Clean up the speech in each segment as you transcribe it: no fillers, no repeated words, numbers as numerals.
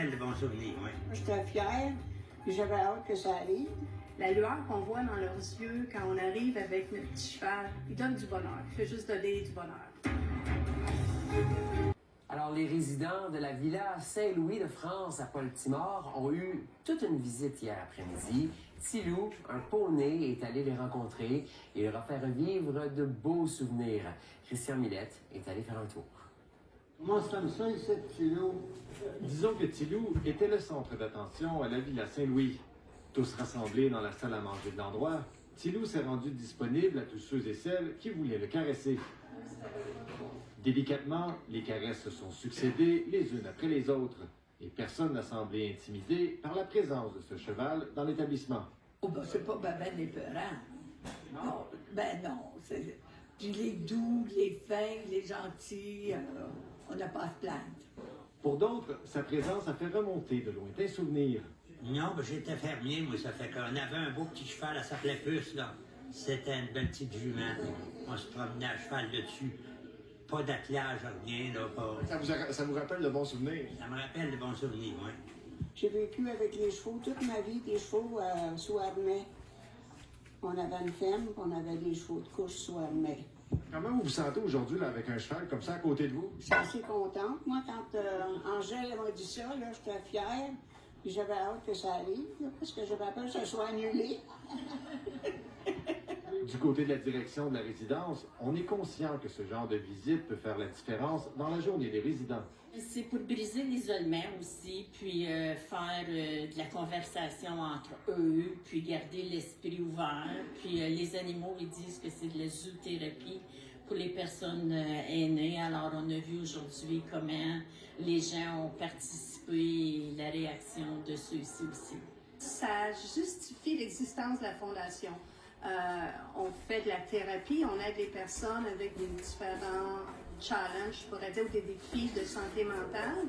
rappelle de bons souvenirs, oui. J'étais fière, puis j'avais hâte que ça arrive. La lueur qu'on voit dans leurs yeux quand on arrive avec notre petit cheval, il donne du bonheur. Il fait juste donner du bonheur. Alors, les résidents de la Villa Saint-Louis de France à Paul-Timor ont eu toute une visite hier après-midi. Tilou, un poney, est allé les rencontrer et leur a fait revivre de beaux souvenirs. Christian Millette est allé faire un tour. Moi, c'est comme ça, ici, Tilou. Disons que Tilou était le centre d'attention à la Villa Saint-Louis. Tous rassemblés dans la salle à manger de l'endroit, Tilou s'est rendu disponible à tous ceux et celles qui voulaient le caresser. Délicatement, les caresses se sont succédées les unes après les autres, et personne n'a semblé intimidé par la présence de ce cheval dans l'établissement. Oh, ben, c'est pas ben épeurant. Non, ben non. Puis les doux, les fins, les gentils, on n'a pas à se plaindre. Pour d'autres, sa présence a fait remonter de lointains souvenirs. Non, ben, j'étais fermier, moi, ça fait qu'on avait un beau petit cheval, elle s'appelait Puce, là. C'était une belle petite jument. On se promenait à cheval dessus. Pas d'attelage, rien, là, pas... Ça vous rappelle de bons souvenirs? Ça me rappelle de bons souvenirs, oui. J'ai vécu avec les chevaux toute ma vie, des chevaux sous armée. On avait une ferme, puis on avait des chevaux de couche sous armée. Comment vous vous sentez aujourd'hui là, avec un cheval comme ça à côté de vous? Je suis assez contente. Moi, quand Angèle m'a dit ça, là, j'étais fière. Puis j'avais hâte que ça arrive, là, parce que j'avais peur que ça soit annulé. Du côté de la direction de la résidence, on est conscient que ce genre de visite peut faire la différence dans la journée des résidents. C'est pour briser l'isolement aussi, puis faire de la conversation entre eux, puis garder l'esprit ouvert. Puis les animaux, ils disent que c'est de la zoothérapie pour les personnes aînées. Alors, on a vu aujourd'hui comment les gens ont participé et la réaction de ceux-ci aussi. Ça justifie l'existence de la Fondation. On fait de la thérapie, on aide les personnes avec des différents challenges, je pourrais dire, ou des défis de santé mentale.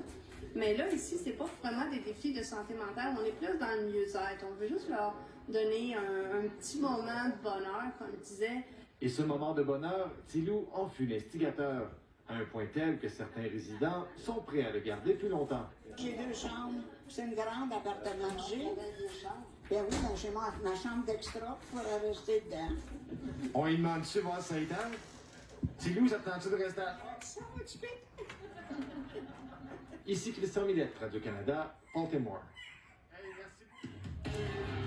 Mais là, ici, c'est pas vraiment des défis de santé mentale, on est plus dans le mieux-être. On veut juste leur donner un petit moment de bonheur, comme je disais. Et ce moment de bonheur, Tilou en fut l'instigateur, à un point tel que certains résidents sont prêts à le garder plus longtemps. J'ai 2 chambres. C'est une grande appartement que j'ai. Ben oui, ben j'ai ma chambre d'extra pour rester dedans. On lui demande-tu voir 5 ans? Tilou, ça te tente-tu de rester à... Ça va, tu peux? Ici Christian Millette, Radio-Canada, Baltimore. Hey, merci.